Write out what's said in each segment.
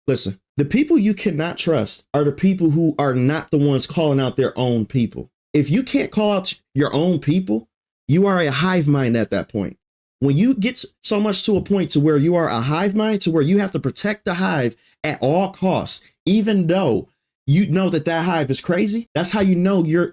Listen, the people you cannot trust are the people who are not the ones calling out their own people. If you can't call out your own people, you are a hive mind at that point. When you get so much to a point to where you are a hive mind, to where you have to protect the hive at all costs, even though you know that that hive is crazy, that's how you know you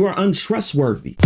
are untrustworthy.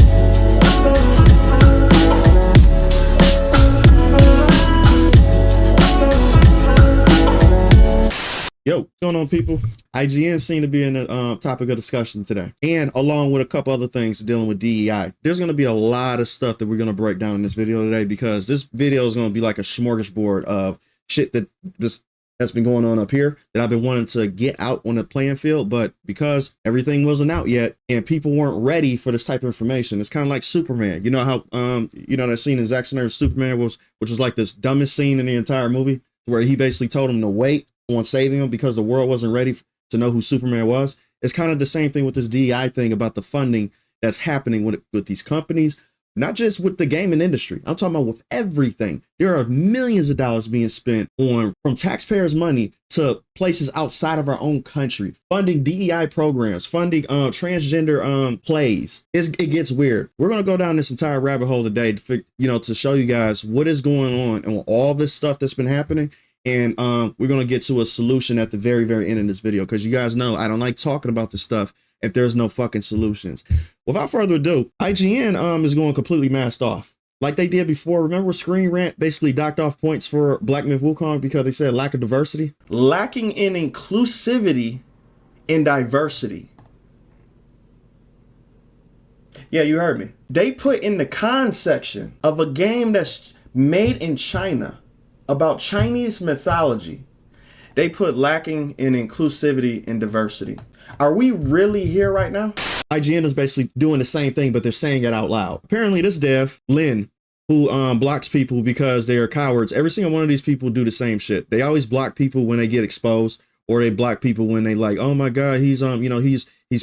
Yo, what's going on, people? IGN seem to be in the topic of discussion today, and along with a couple other things dealing with DEI. There's going to be a lot of stuff that we're going to break down in this video today, because this video is going to be like a smorgasbord of shit that's been going on up here that I've been wanting to get out on the playing field, but because everything wasn't out yet and people weren't ready for this type of information, it's kind of like Superman. You know how that scene in Zack Snyder's Superman which was like this dumbest scene in the entire movie, where he basically told him to wait on saving him because the world wasn't ready to know who Superman was. It's kind of the same thing with this DEI thing about the funding that's happening with these companies, not just with the gaming industry. I'm talking about with everything. There are millions of dollars being spent from taxpayers' money to places outside of our own country, funding DEI programs, funding transgender plays. It gets weird. We're going to go down this entire rabbit hole today to show you guys what is going on all this stuff that's been happening. And we're going to get to a solution at the very, very end of this video, because you guys know I don't like talking about this stuff if there's no fucking solutions. Without further ado, IGN is going completely masked off like they did before. Remember, Screen Rant basically docked off points for Black Myth Wukong because they said lack of diversity, lacking in inclusivity and diversity. Yeah, you heard me. They put in the con section of a game that's made in China about Chinese mythology, they put lacking in inclusivity and diversity. Are we really here right now? IGN is basically doing the same thing, but they're saying it out loud. Apparently this dev, Lin, who blocks people because they are cowards, every single one of these people do the same shit. They always block people when they get exposed, or they block people when they like, oh my God, he's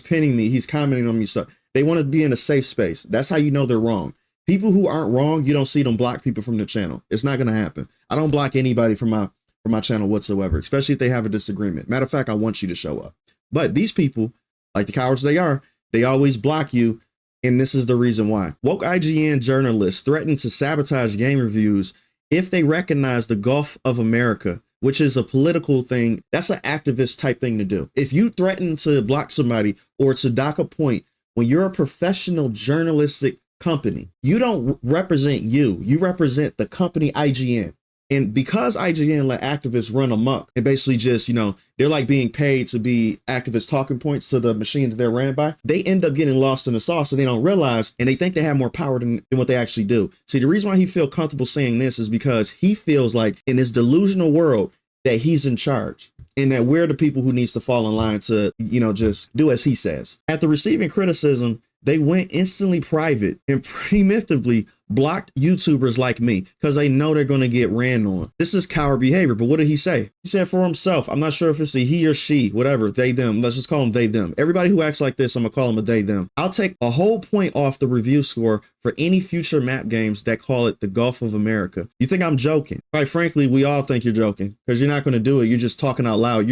pinning me, he's commenting on me stuff. They want to be in a safe space. That's how you know they're wrong. People who aren't wrong, you don't see them block people from the channel. It's not going to happen. I don't block anybody from my channel whatsoever, especially if they have a disagreement. Matter of fact, I want you to show up. But these people, like the cowards they are, they always block you. And this is the reason why. Woke IGN journalists threaten to sabotage game reviews if they recognize the Gulf of America, which is a political thing. That's an activist type thing to do. If you threaten to block somebody or to dock a point when you're a professional journalistic company, you don't represent you represent the company IGN. And because IGN let activists run amok and basically just, they're like being paid to be activist talking points to the machine that they're ran by, they end up getting lost in the sauce, and they don't realize, and they think they have more power than what they actually do. See, the reason why he feels comfortable saying this is because he feels like in this delusional world that he's in charge, and that we're the people who needs to fall in line to, just do as he says. After receiving criticism, they went instantly private and preemptively blocked YouTubers like me because they know they're going to get ran on. This is coward behavior. But what did he say? He said for himself. I'm not sure if it's a he or she, whatever, they, them. Let's just call them they, them. Everybody who acts like this, I'm going to call them a they, them. I'll take a whole point off the review score for any future map games that call it the Gulf of America. You think I'm joking? Quite frankly, we all think you're joking because you're not going to do it. You're just talking out loud.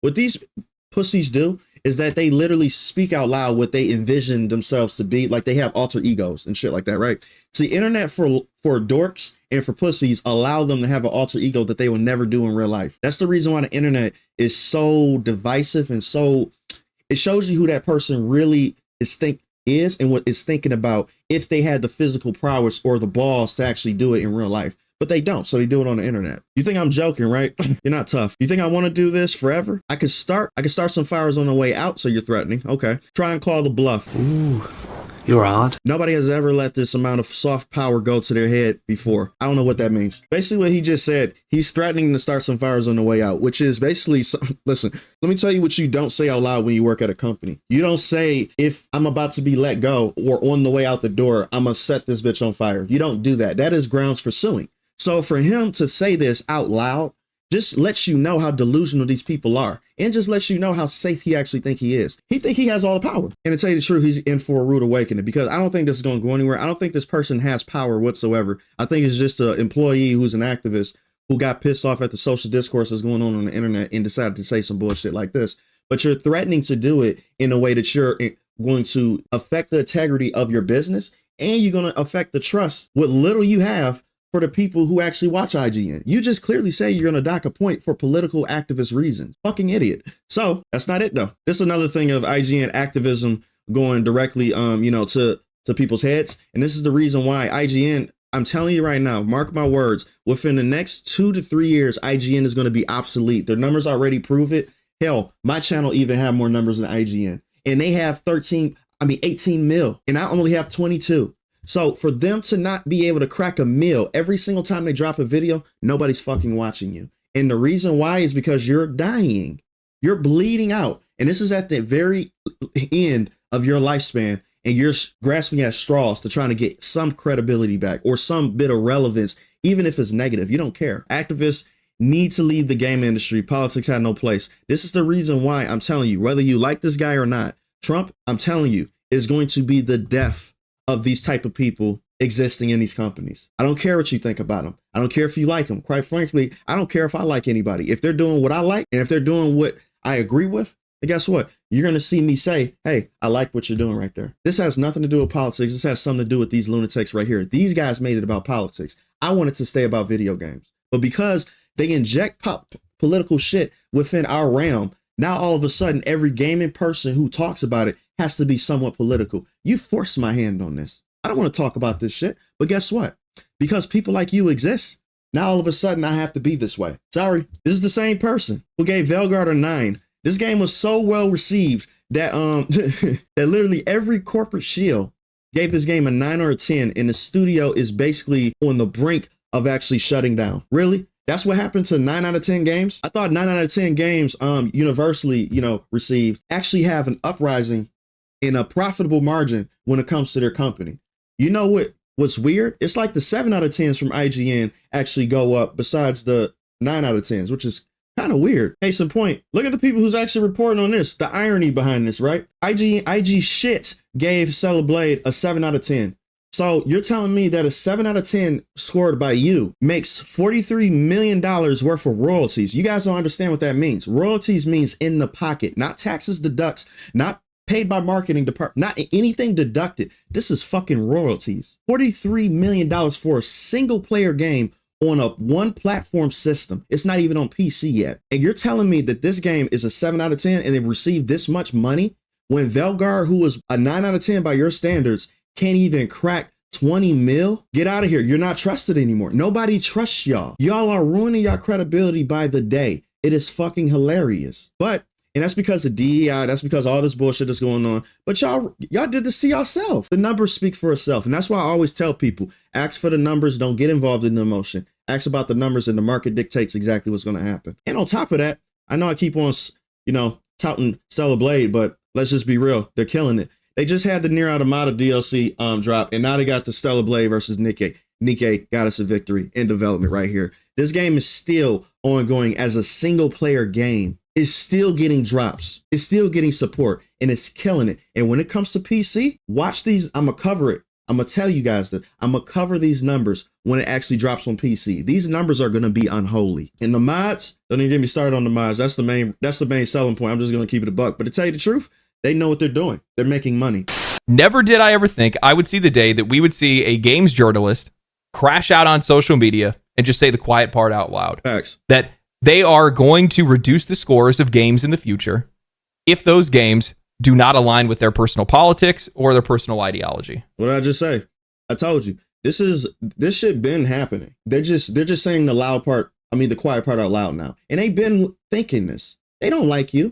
What these pussies do is that they literally speak out loud what they envision themselves to be. Like they have alter egos and shit like that, right? See, internet for dorks and for pussies allow them to have an alter ego that they will never do in real life. That's the reason why the internet is so divisive, and it shows you who that person really is and what is thinking about if they had the physical prowess or the balls to actually do it in real life. But they don't, so they do it on the internet. You think I'm joking, right? You're not tough. You think I want to do this forever? I could start some fires on the way out, so you're threatening. Okay. Try and call the bluff. Ooh, you're odd. Nobody has ever let this amount of soft power go to their head before. I don't know what that means. Basically what he just said, he's threatening to start some fires on the way out, which is basically, listen, let me tell you what you don't say out loud when you work at a company. You don't say, if I'm about to be let go or on the way out the door, I'm going to set this bitch on fire. You don't do that. That is grounds for suing. So for him to say this out loud just lets you know how delusional these people are, and just lets you know how safe he actually think he is. He think he has all the power. And to tell you the truth, he's in for a rude awakening, because I don't think this is going to go anywhere. I don't think this person has power whatsoever. I think it's just an employee who's an activist who got pissed off at the social discourse that's going on the internet and decided to say some bullshit like this. But you're threatening to do it in a way that you're going to affect the integrity of your business, and you're going to affect the trust, what little you have, for the people who actually watch IGN. You just clearly say you're going to dock a point for political activist reasons. Fucking idiot. So that's not it though. This is another thing of IGN activism going directly, to people's heads. And this is the reason why IGN, I'm telling you right now, mark my words, within the next 2 to 3 years, IGN is going to be obsolete. Their numbers already prove it. Hell, my channel even have more numbers than IGN, and they have 18 mil, and I only have 22. So for them to not be able to crack a mil every single time they drop a video, nobody's fucking watching you. And the reason why is because you're dying. You're bleeding out. And this is at the very end of your lifespan. And you're grasping at straws to try to get some credibility back or some bit of relevance, even if it's negative. You don't care. Activists need to leave the game industry. Politics had no place. This is the reason why I'm telling you, whether you like this guy or not, Trump, I'm telling you, is going to be the death of these type of people existing in these companies. I don't care what you think about them. I don't care if you like them. Quite frankly, I don't care if I like anybody. If they're doing what I like, and if they're doing what I agree with, then guess what? You're going to see me say, hey, I like what you're doing right there. This has nothing to do with politics. This has something to do with these lunatics right here. These guys made it about politics. I want it to stay about video games. But because they inject political shit within our realm, now all of a sudden, every gaming person who talks about it has to be somewhat political. You forced my hand on this. I don't want to talk about this shit. But guess what? Because people like you exist, now all of a sudden I have to be this way. Sorry. This is the same person who gave Velguard a 9. This game was so well received that that literally every corporate shield gave this game a 9 or a 10, and the studio is basically on the brink of actually shutting down. Really? That's what happened to 9 out of 10 games? I thought 9 out of 10 games universally, received actually have an uprising in a profitable margin when it comes to their company. You know what's weird? It's like the 7 out of 10s from IGN actually go up besides the 9 out of 10s, which is kind of weird. Case in point, look at the people who's actually reporting on this. The irony behind this, right? IG shit gave Stellar Blade a 7 out of 10. So you're telling me that a 7 out of 10 scored by you makes $43 million worth of royalties. You guys don't understand what that means. Royalties means in the pocket, not taxes deducts, not paid by marketing department, not anything deducted. This is fucking royalties. $43 million for a single player game on a one platform system. It's not even on PC yet. And you're telling me that this game is a 7 out of 10 and it received this much money when Velgar, who was a 9 out of 10 by your standards, can't even crack 20 mil? Get out of here. You're not trusted anymore. Nobody trusts y'all. Y'all are ruining your credibility by the day. It is fucking hilarious. And that's because of DEI. That's because all this bullshit is going on. But y'all did this to yourself. The numbers speak for itself. And that's why I always tell people, ask for the numbers. Don't get involved in the emotion. Ask about the numbers, and the market dictates exactly what's going to happen. And on top of that, I know I keep on, touting Stellar Blade, but let's just be real. They're killing it. They just had the Nier Automata DLC drop, and now they got the Stellar Blade versus Nikkei. Nikkei got us a victory in development right here. This game is still ongoing as a single player game. It's still getting drops. It's still getting support, and it's killing it. And when it comes to PC, watch these. I'm going to cover it. I'm going to tell you guys that I'm going to cover these numbers when it actually drops on PC. These numbers are going to be unholy. And the mods, don't even get me started on the mods. That's the main selling point. I'm just going to keep it a buck. But to tell you the truth, they know what they're doing. They're making money. Never did I ever think I would see the day that we would see a games journalist crash out on social media and just say the quiet part out loud. Facts. That they are going to reduce the scores of games in the future if those games do not align with their personal politics or their personal ideology. What did I just say? I told you. This shit been happening. They're just saying the quiet part out loud now. And they been thinking this. They don't like you.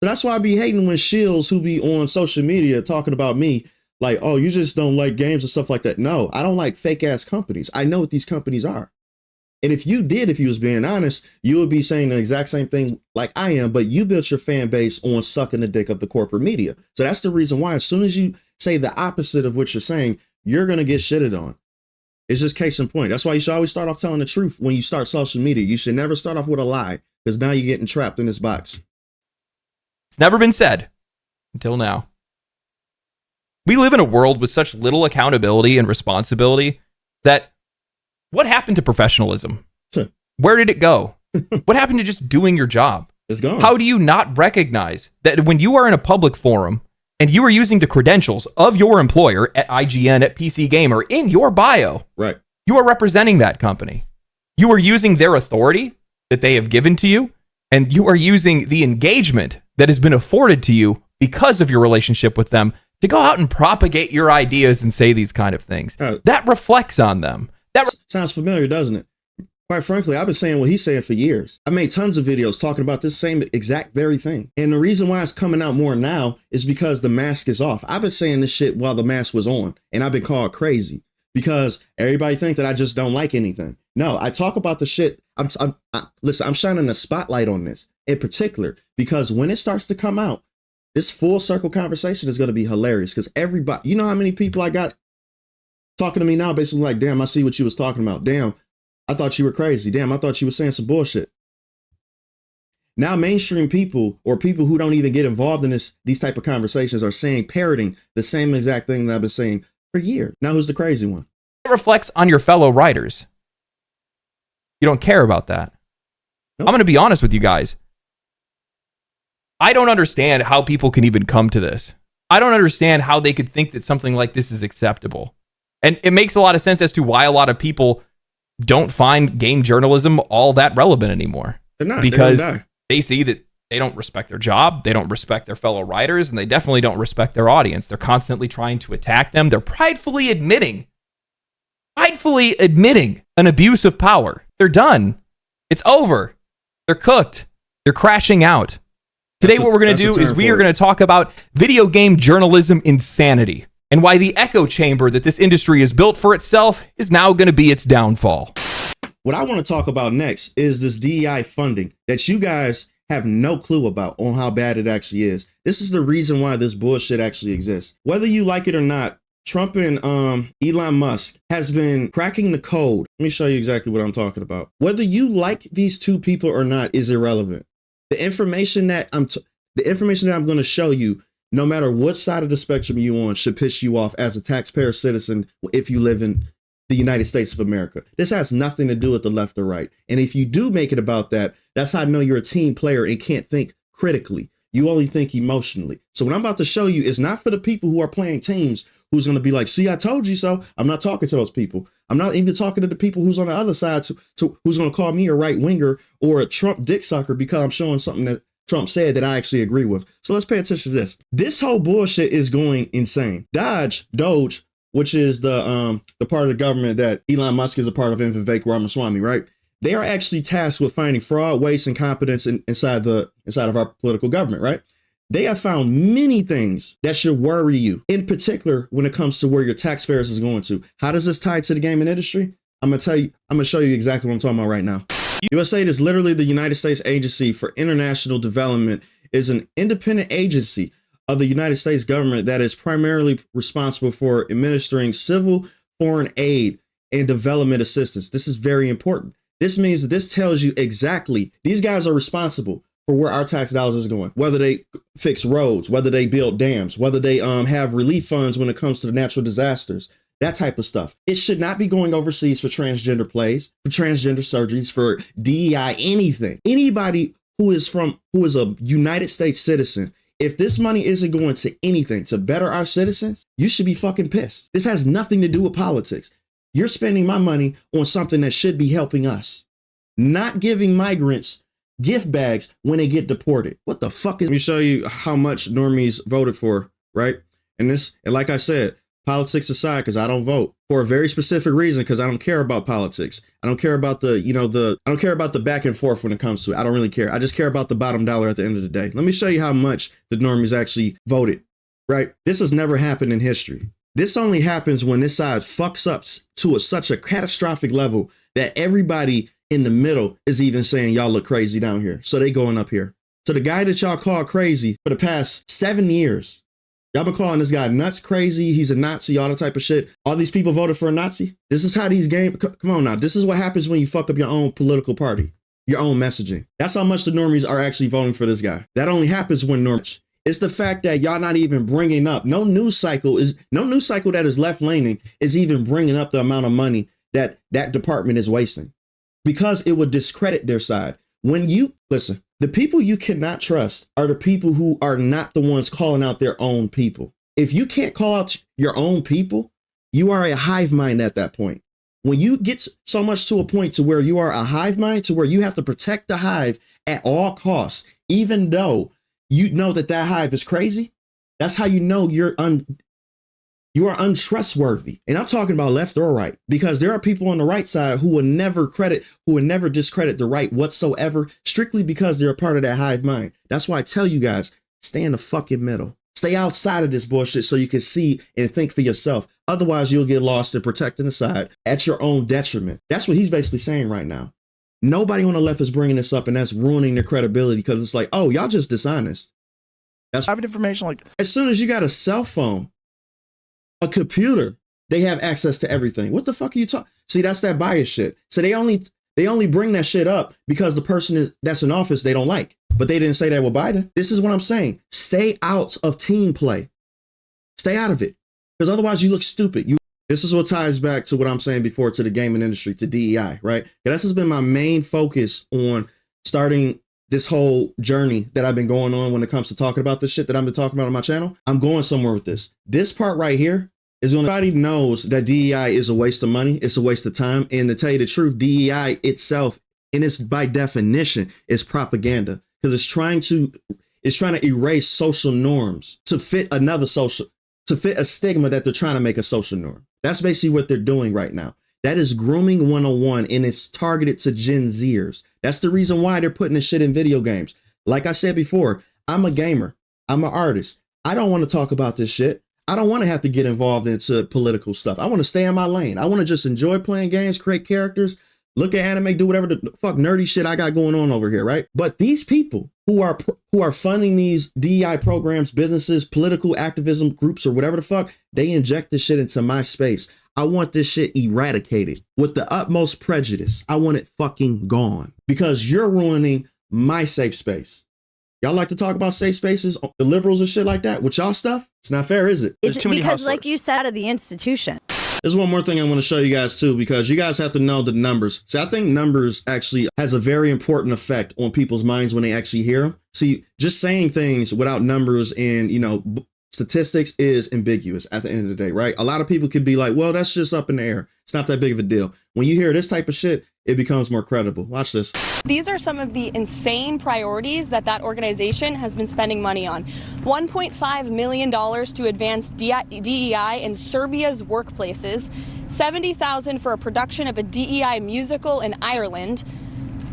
So that's why I be hating when shills who be on social media talking about me like, oh, you just don't like games and stuff like that. No, I don't like fake ass companies. I know what these companies are. And if you was being honest, you would be saying the exact same thing like I am, but you built your fan base on sucking the dick of the corporate media. So that's the reason why as soon as you say the opposite of what you're saying, you're going to get shitted on. It's just case in point. That's why you should always start off telling the truth when you start social media. You should never start off with a lie because now you're getting trapped in this box. It's never been said until now. We live in a world with such little accountability and responsibility that what happened to professionalism? Where did it go? What happened to just doing your job? It's gone. How do you not recognize that when you are in a public forum and you are using the credentials of your employer at IGN, at PC Gamer in your bio, right? You are representing that company. You are using their authority that they have given to you, and you are using the engagement that has been afforded to you because of your relationship with them to go out and propagate your ideas and say these kind of things. That reflects on them. That sounds familiar, doesn't it? Quite frankly, I've been saying what he's saying for years. I made tons of videos talking about this same exact very thing. And the reason why it's coming out more now is because the mask is off. I've been saying this shit while the mask was on, and I've been called crazy because everybody think that I just don't like anything. No, I talk about the shit. Listen, I'm shining a spotlight on this in particular because when it starts to come out, this full circle conversation is going to be hilarious because everybody, you know how many people I got talking to me now basically like, damn, I see what you was talking about. Damn, I thought you were crazy. Damn, I thought you were saying some bullshit. Now mainstream people or people who don't even get involved in these type of conversations are parroting the same exact thing that I've been saying for years. Now who's the crazy one? It reflects on your fellow writers. You don't care about that. Nope. I'm going to be honest with you guys. I don't understand how people can even come to this. I don't understand how they could think that something like this is acceptable. And it makes a lot of sense as to why a lot of people don't find game journalism all that relevant anymore. They're not. Because they see that they don't respect their job, they don't respect their fellow writers, and they definitely don't respect their audience. They're constantly trying to attack them. They're pridefully admitting an abuse of power. They're done. It's over. They're cooked. They're crashing out. Today, what we're going to do is we are going to talk about video game journalism insanity and why the echo chamber that this industry has built for itself is now going to be its downfall. What I want to talk about next is this DEI funding that you guys have no clue about on how bad it actually is. This is the reason why this bullshit actually exists. Whether you like it or not, Trump and Elon Musk has been cracking the code. Let me show you exactly what I'm talking about. Whether you like these two people or not is irrelevant. The information that I'm going to show you, no matter what side of the spectrum you on, should piss you off as a taxpayer citizen if you live in the United States of America. This has nothing to do with the left or right. And if you do make it about that, that's how I know you're a team player and can't think critically. You only think emotionally. So what I'm about to show you is not for the people who are playing teams who's going to be like, see, I told you so. I'm not talking to those people. I'm not even talking to the people who's on the other side to who's going to call me a right winger or a Trump dick sucker because I'm showing something that Trump said that I actually agree with. So let's pay attention to this. This whole bullshit is going insane. Doge, which is the part of the government that Elon Musk is a part of, and Vivek Ramaswamy, right? They are actually tasked with finding fraud, waste, incompetence inside of our political government, right? They have found many things that should worry you, in particular when it comes to where your taxpayers is going to. How does this tie to the gaming industry? I'm going to show you exactly what I'm talking about right now. USAID is literally the United States Agency for International Development, is an independent agency of the United States government that is primarily responsible for administering civil foreign aid and development assistance. This is very important. This means that this tells you exactly these guys are responsible for where our tax dollars is going, whether they fix roads, whether they build dams, whether they have relief funds when it comes to the natural disasters, that type of stuff. It should not be going overseas for transgender plays, for transgender surgeries, for DEI, anything. Anybody who is a United States citizen, if this money isn't going to anything to better our citizens, you should be fucking pissed. This has nothing to do with politics. You're spending my money on something that should be helping us, not giving migrants gift bags when they get deported. What the fuck is? Let me show you how much normies voted for, right? And like I said, politics aside, because I don't vote for a very specific reason, because I don't care about politics. I don't care about I don't care about the back and forth when it comes to it. I don't really care. I just care about the bottom dollar at the end of the day. Let me show you how much the normies actually voted, right? This has never happened in history. This only happens when this side fucks up to such a catastrophic level that everybody in the middle is even saying y'all look crazy down here. So they going up here. So the guy that y'all call crazy for the past 7 years, y'all been calling this guy nuts, crazy, he's a Nazi, all that type of shit. All these people voted for a Nazi. This is how these games, come on now. This is what happens when you fuck up your own political party, your own messaging. That's how much the normies are actually voting for this guy. That only happens when normies. It's the fact that y'all not even bringing up, no news cycle that is left leaning is even bringing up the amount of money that department is wasting. because it would discredit their side. When you listen, the people you cannot trust are the people who are not the ones calling out their own people. If you can't call out your own people, you are a hive mind at that point. When you get so much to a point to where you are a hive mind, to where you have to protect the hive at all costs, even though you know that hive is crazy, that's how you know you are untrustworthy. And I'm talking about left or right, because there are people on the right side who will never discredit the right whatsoever, strictly because they're a part of that hive mind. That's why I tell you guys, stay in the fucking middle. Stay outside of this bullshit so you can see and think for yourself. Otherwise, you'll get lost in protecting the side at your own detriment. That's what he's basically saying right now. Nobody on the left is bringing this up, and that's ruining their credibility, because it's like, oh, y'all just dishonest. That's private information. Like, as soon as you got a cell phone, a computer, they have access to everything. What the fuck are you talking? See, that's that bias shit. So they only bring that shit up because the person that's in office they don't like. But they didn't say that with Biden. This is what I'm saying. Stay out of team play. Stay out of it. Because otherwise you look stupid. This is what ties back to what I'm saying before, to the gaming industry, to DEI, right? And this has been my main focus on starting this whole journey that I've been going on when it comes to talking about this shit that I've been talking about on my channel. I'm going somewhere with this. This part right here is when everybody knows that DEI is a waste of money. It's a waste of time. And to tell you the truth, DEI itself, and it's by definition, is propaganda, because it's trying to erase social norms to fit a stigma that they're trying to make a social norm. That's basically what they're doing right now. That is grooming 101, and it's targeted to Gen Zers. That's the reason why they're putting this shit in video games. Like I said before, I'm a gamer. I'm an artist. I don't want to talk about this shit. I don't want to have to get involved into political stuff. I want to stay in my lane. I want to just enjoy playing games, create characters, look at anime, do whatever the fuck nerdy shit I got going on over here, right? But these people who are funding these DEI programs, businesses, political activism groups, or whatever the fuck, they inject this shit into my space. I want this shit eradicated with the utmost prejudice. I want it fucking gone, because you're ruining my safe space. Y'all like to talk about safe spaces, the liberals and shit like that with y'all stuff? It's not fair, is it? There's too many hustlers. Like you said, of the institution. There's one more thing I want to show you guys too, because you guys have to know the numbers. See, I think numbers actually has a very important effect on people's minds when they actually hear them. See, just saying things without numbers and, statistics is ambiguous at the end of the day, right? A lot of people could be like, well, that's just up in the air. It's not that big of a deal. When you hear this type of shit, it becomes more credible. Watch this. These are some of the insane priorities that organization has been spending money on. $1.5 million to advance DEI in Serbia's workplaces, $70,000 for a production of a DEI musical in Ireland,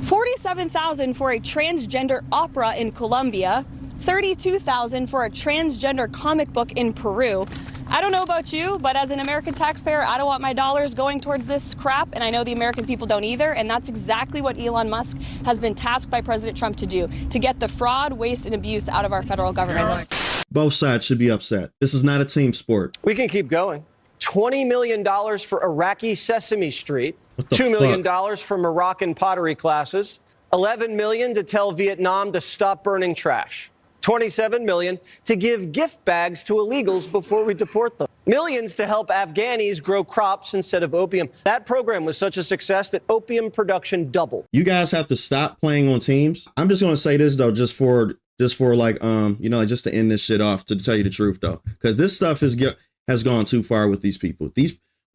$47,000 for a transgender opera in Colombia, $32,000 for a transgender comic book in Peru. I don't know about you, but as an American taxpayer, I don't want my dollars going towards this crap, and I know the American people don't either, and that's exactly what Elon Musk has been tasked by President Trump to do, to get the fraud, waste, and abuse out of our federal government. Both sides should be upset. This is not a team sport. We can keep going. $20 million for Iraqi Sesame Street, $2 million for Moroccan pottery classes, $11 million to tell Vietnam to stop burning trash. $27 million to give gift bags to illegals before we deport them. Millions to help Afghanis grow crops instead of opium. That program was such a success that opium production doubled. You guys have to stop playing on teams. I'm just going to say this though, just for like, just to end this shit off, to tell you the truth though, because this stuff has gone too far with these people.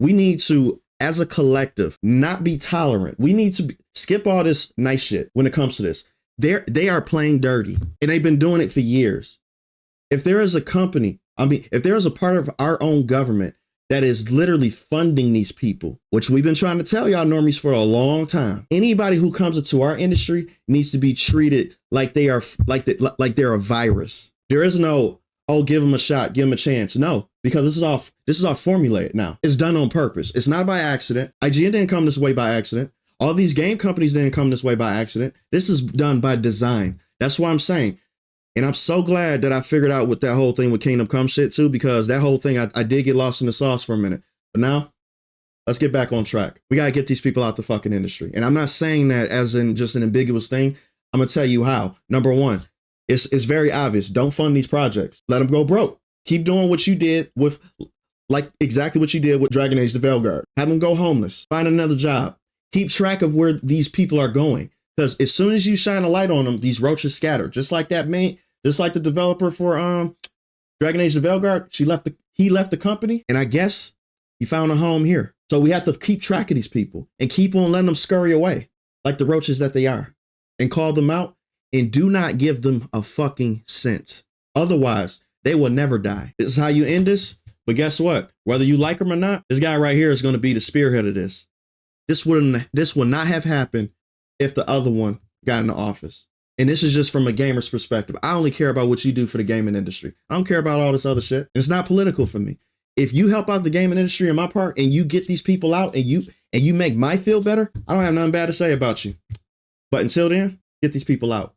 We need to, as a collective, not be tolerant. We need to skip all this nice shit when it comes to this. They are playing dirty, and they've been doing it for years. If there is a company, if there is a part of our own government that is literally funding these people, which we've been trying to tell y'all normies for a long time, anybody who comes into our industry needs to be treated like they are like they're a virus. There is no, oh, give them a shot, give them a chance. No, because this is all formulated now. It's done on purpose. It's not by accident. IGN didn't come this way by accident. All these game companies didn't come this way by accident. This is done by design. That's what I'm saying. And I'm so glad that I figured out with that whole thing with Kingdom Come shit too, because that whole thing, I did get lost in the sauce for a minute. But now, let's get back on track. We got to get these people out the fucking industry. And I'm not saying that as in just an ambiguous thing. I'm going to tell you how. Number one, it's very obvious. Don't fund these projects. Let them go broke. Keep doing what you did with, like exactly what you did with Dragon Age the Veilguard. Have them go homeless. Find another job. Keep track of where these people are going. Because as soon as you shine a light on them, these roaches scatter. Just like the developer for Dragon Age of Veilguard, he left the company, and I guess he found a home here. So we have to keep track of these people and keep on letting them scurry away like the roaches that they are, and call them out, and do not give them a fucking cent. Otherwise, they will never die. This is how you end this. But guess what? Whether you like him or not, this guy right here is going to be the spearhead of this. This would not have happened if the other one got into office. And this is just from a gamer's perspective. I only care about what you do for the gaming industry. I don't care about all this other shit. It's not political for me. If you help out the gaming industry in my part, and you get these people out, and you make my feel better, I don't have nothing bad to say about you. But until then, get these people out.